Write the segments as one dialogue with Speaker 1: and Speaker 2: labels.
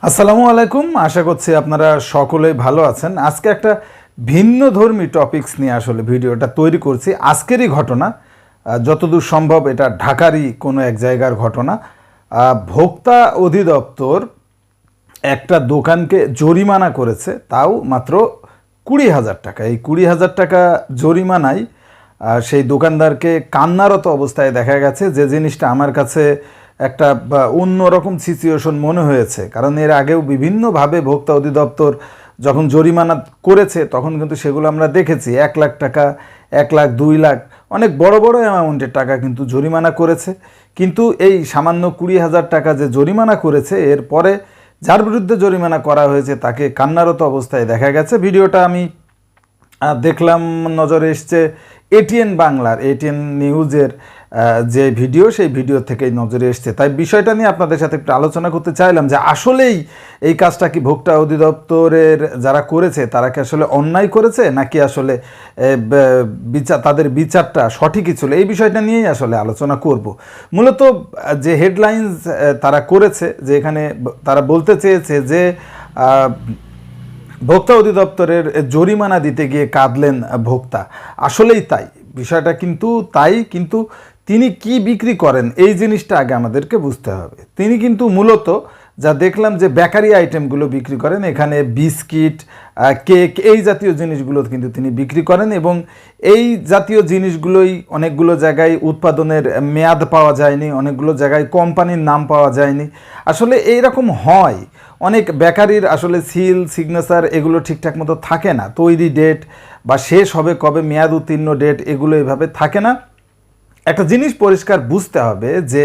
Speaker 1: আসসালামু আলাইকুম। আশা করছি আপনারা সকলেই ভালো আছেন। আজকে একটা ভিন্নধর্মী টপিকস নিয়ে আসলে ভিডিওটা তৈরি করছি। আজকেরই ঘটনা, যতদূর সম্ভব এটা ঢাকারই কোনো এক জায়গার ঘটনা। ভোক্তা অধিদপ্তর একটা দোকানকে জরিমানা করেছে, তাও মাত্র 20,000 টাকা। এই 20,000 টাকা জরিমানায় সেই দোকানদারকে কান্নারত অবস্থায় দেখা গেছে, যে জিনিসটা আমার কাছে একটা অন্যরকম সিচুয়েশন মনে হয়েছে। কারণ এর আগেও বিভিন্নভাবে ভোক্তা অধিদপ্তর যখন জরিমানা করেছে তখন কিন্তু সেগুলো আমরা দেখেছি। 1 লাখ টাকা, 1 লাখ, 2 লাখ, অনেক বড় বড় অ্যামাউন্টের টাকা কিন্তু জরিমানা করেছে। কিন্তু এই সামান্য 20,000 টাকা যে জরিমানা করেছে, এরপরে যার বিরুদ্ধে জরিমানা করা হয়েছে তাকে কান্নারত অবস্থায় দেখা গেছে। ভিডিওটা আমি দেখলাম, নজরে এসছে এটিএন বাংলার, এটিএন নিউজের যে ভিডিও, সেই ভিডিও থেকেই নজরে এসছে। তাই বিষয়টা নিয়ে আপনাদের সাথে একটু আলোচনা করতে চাইলাম যে আসলেই এই কাজটা কি ভোক্তা অধিদপ্তরের যারা করেছে তারা কি আসলে অন্যায় করেছে, নাকি আসলে তাদের বিচারটা সঠিকই ছিল। এই বিষয়টা নিয়েই আসলে আলোচনা করব। মূলত যে হেডলাইন্স তারা করেছে, যে এখানে তারা বলতে চেয়েছে যে ভোক্তা অধিদপ্তরের জরিমানা দিতে গিয়ে কাঁদলেন ভোক্তা। আসলেই তাই, বিষয়টা কিন্তু তাই। কিন্তু তিনি কি বিক্রি করেন এই জিনিসটা আগে আমাদেরকে বুঝতে হবে। তিনি কিন্তু মূলত যা দেখলাম যে বেকারি আইটেমগুলো বিক্রি করেন, এখানে বিস্কিট, কেক, এই জাতীয় জিনিসগুলো কিন্তু তিনি বিক্রি করেন। এবং এই জাতীয় জিনিসগুলোই অনেকগুলো জায়গায় উৎপাদনের মেয়াদ পাওয়া যায়নি, অনেকগুলো জায়গায় কোম্পানির নাম পাওয়া যায়নি। আসলে এইরকম হয়, অনেক বেকারির আসলে সিল, সিগনেচার এগুলো ঠিকঠাক মতো থাকে না। তৈরি ডেট বা শেষ হবে কবে, মেয়াদ উত্তীর্ণ ডেট, এগুলো এভাবে থাকে না। একটা জিনিস পরিষ্কার বুঝতে হবে যে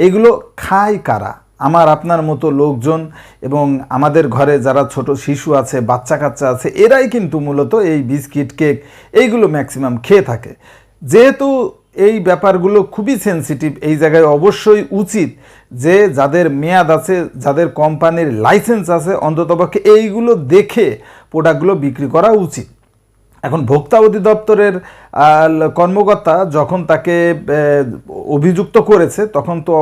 Speaker 1: এগুলো খায় কারা? আমার আপনার মতো লোকজন, এবং আমাদের ঘরে যারা ছোট শিশু আছে, বাচ্চা কাচ্চা আছে, এরাই কিন্তু মূলত এই বিস্কিট, কেক এইগুলো ম্যাক্সিমাম খেয়ে থাকে। যেহেতু এই ব্যাপারগুলো খুবই সেন্সিটিভ, এই জায়গায় অবশ্যই উচিত যে যাদের মেয়াদ আছে, যাদের কোম্পানির লাইসেন্স আছে, অন্ততপক্ষে এইগুলো দেখে প্রোডাক্টগুলো বিক্রি করা উচিত। এখন ভোক্তা অধিদপ্তরের কর্মকর্তা যখন তাকে অভিযুক্ত করেছে, তখন তো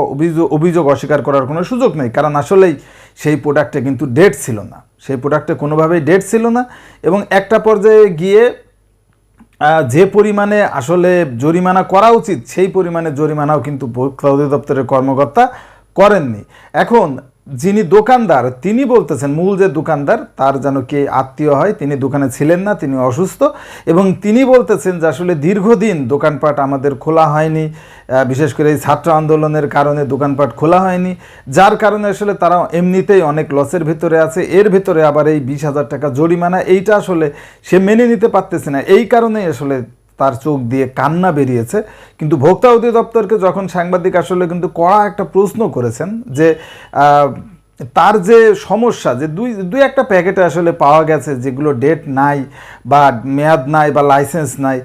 Speaker 1: অভিযোগ অস্বীকার করার কোনো সুযোগ নেই, কারণ আসলেই সেই প্রোডাক্টে কিন্তু ডেট ছিল না, সেই প্রোডাক্টে কোনোভাবেই ডেট ছিল না। এবং একটা পর্যায়ে গিয়ে যে পরিমাণে আসলে জরিমানা করা উচিত, সেই পরিমাণে জরিমানাও কিন্তু ভোক্তা অধিদপ্তরের কর্মকর্তা করেননি। এখন যিনি দোকানদার, তিনি বলতেছেন, মূল যে দোকানদার তার যেন কে আত্মীয় হয়, তিনি দোকানে ছিলেন না, তিনি অসুস্থ, এবং তিনি বলতেছেন যে আসলে দীর্ঘদিন দোকানপাট আমাদের খোলা হয়নি, বিশেষ করে এই ছাত্র আন্দোলনের কারণে দোকানপাট খোলা হয়নি, যার কারণে আসলে তারা এমনিতেই অনেক লসের ভিতরে আছে। এর ভিতরে আবার এই 20,000 টাকা জরিমানা, এইটা আসলে সে মেনে নিতে পারতেছে না। এই কারণেই আসলে তার চোখ দিয়ে কান্না বেরিয়েছে। কিন্তু ভোক্তা অধিদপ্তরকে যখন সাংবাদিক আসলে কিন্তু কড়া একটা প্রশ্ন করেছেন যে তার যে সমস্যা, যে দুই একটা প্যাকেটে আসলে পাওয়া গেছে যেগুলো ডেট নাই বা মেয়াদ নাই বা লাইসেন্স নাই,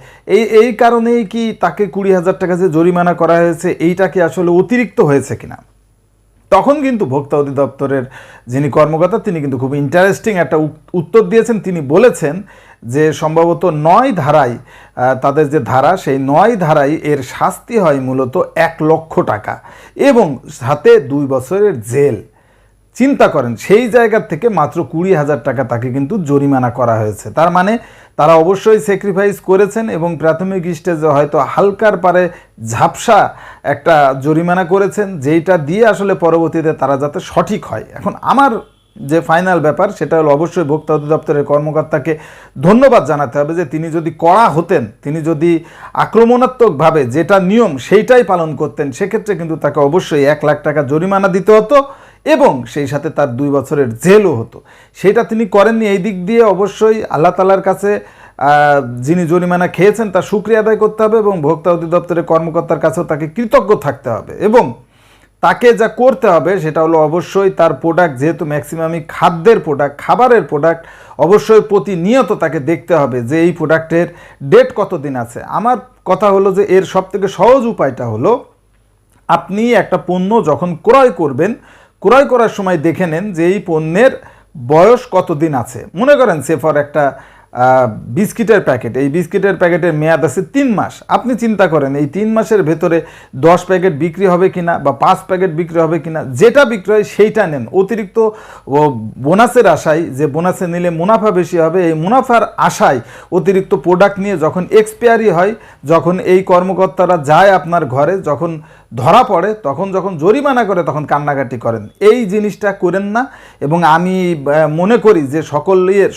Speaker 1: এই কারণেই কি তাকে 20,000 টাকা যে জরিমানা করা হয়েছে, এইটা কি আসলে অতিরিক্ত হয়েছে কিনা? তখন কিন্তু ভোক্তা অধিদপ্তরের যিনি কর্মকর্তা, তিনি কিন্তু খুব ইন্টারেস্টিং একটা উত্তর দিয়েছেন। তিনি বলেছেন যে সম্ভবত 9 ধারায়, তাদের যে ধারা, সেই 9 ধারায় এর শাস্তি হয় মূলত 1 লক্ষ টাকা এবং সাথে 2 বছরের জেল। চিন্তা করেন, সেই জায়গার থেকে মাত্র 20,000 টাকা তাকে কিন্তু জরিমানা করা হয়েছে। তার মানে তারা অবশ্যই স্যাক্রিফাইস করেছেন এবং প্রাথমিক স্টেজে হয়তো হালকার পারে ঝাপসা একটা জরিমানা করেছেন, যেইটা দিয়ে আসলে পরবর্তীতে তারা যাতে সঠিক হয়। এখন আমার যে ফাইনাল ব্যাপার, সেটা হলো অবশ্যই ভোক্তা অধিদপ্তরের কর্মকর্তাকে ধন্যবাদ জানাতে হবে যে তিনি যদি কড়া হতেন, তিনি যদি আক্রমণাত্মকভাবে যেটা নিয়ম সেইটাই পালন করতেন, সেক্ষেত্রে কিন্তু তাকে অবশ্যই 1 লাখ টাকা জরিমানা দিতে হতো এবং সেই সাথে তার 2 বছরের জেলও হতো। সেটা তিনি করেননি। এই দিক দিয়ে অবশ্যই আল্লাহ তাআলার কাছে যিনি জরিমানা খেয়েছেন তার শুকরিয়া আদায় করতে হবে এবং ভোক্তা অধিদপ্তরের কর্মকর্তার কাছেও তাকে কৃতজ্ঞ থাকতে হবে। এবং তাকে যা করতে হবে সেটা হলো অবশ্যই তার প্রোডাক্ট, যেহেতু ম্যাক্সিমামই খাদ্যের প্রোডাক্ট, খাবারের প্রোডাক্ট, অবশ্যই প্রতিনিয়ত তাকে দেখতে হবে যে এই প্রোডাক্টের ডেট কতদিন আছে। আমার কথা হলো যে এর সবথেকে সহজ উপায়টা হলো, আপনি একটা পণ্য যখন ক্রয় করবেন, ক্রয় করার সময় দেখে নেন যে এই পণ্যের বয়স কতদিন আছে। মনে করেন সেফর একটা বিস্কিটের প্যাকেট, এই বিস্কিটের প্যাকেটের মেয়াদ আছে 3 মাস। আপনি চিন্তা করেন এই 3 মাসের ভেতরে 10 প্যাকেট বিক্রি হবে কিনা বা 5 প্যাকেট বিক্রি হবে কিনা, যেটা বিক্রি হয় সেইটা নেন। অতিরিক্ত বোনাসের আশায়, যে বোনাসে নিলে মুনাফা বেশি হবে, এই মুনাফার আশায় অতিরিক্ত প্রোডাক্ট নিয়ে যখন এক্সপায়ারি হয়, যখন এই কর্মকর্তারা যায় আপনার ঘরে, যখন ধরা পড়ে, তখন যখন জরিমানা করে তখন কান্নাকাটি করেন। এই জিনিসটা করেন না। এবং আমি মনে করি যে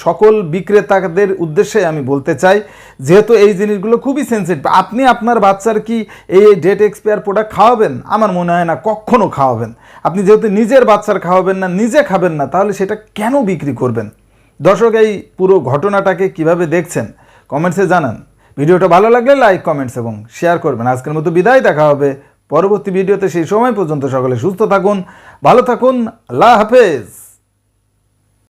Speaker 1: সকল বিক্রেতাদের উদ্দেশ্যে আমি বলতে চাই, যেহেতু এই জিনিসগুলো খুবই সেন্সিটিভ, আপনি আপনার বাচ্চার কি এই ডেট এক্সপায়ার প্রোডাক্ট খাওয়াবেন? আমার মনে হয় না কখনো খাওয়াবেন। আপনি যেহেতু নিজের বাচ্চার খাওয়াবেন না, নিজে খাবেন না, তাহলে সেটা কেন বিক্রি করবেন? দর্শক, এই পুরো ঘটনাটাকে কিভাবে দেখছেন কমেন্টসে জানান। ভিডিওটা ভালো লাগলে লাইক, কমেন্টস এবং শেয়ার করবেন। আজকের মতো বিদায়, দেখা হবে পরবর্তী ভিডিওতে। সেই সময় পর্যন্ত সকলে সুস্থ থাকুন, ভালো থাকুন, আল্লাহ হাফেজ।